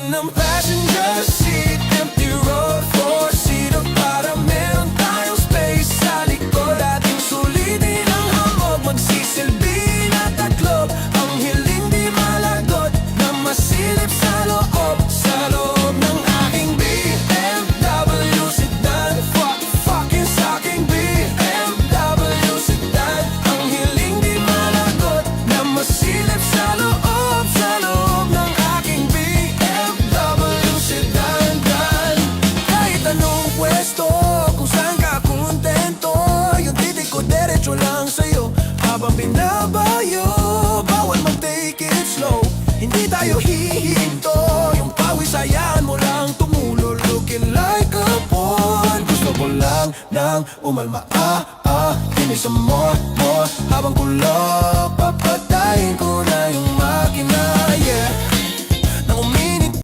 ng passenger seat, empty road, four-seater para meron tayong space sa likod. Ating sulitin ang hamog, magsisilbi na tatlo. Ang hiling di malagot na masilip sa loob ng aking BMW sedan. Fucking saking BMW sedan. Ang hiling di malagot na masilip sa loob ng aking BMW sedan. Kahit anong pwesto, kung saan ka kontento, yung titik ko diretso lang sa'yo habang binabayo. Bawal mag-take it slow, hindi tayo hihinto. Yung pawis hayaan mo lang tumulo, looking like a pawn. Gusto ko lang nang umalma, give me some more habang kulang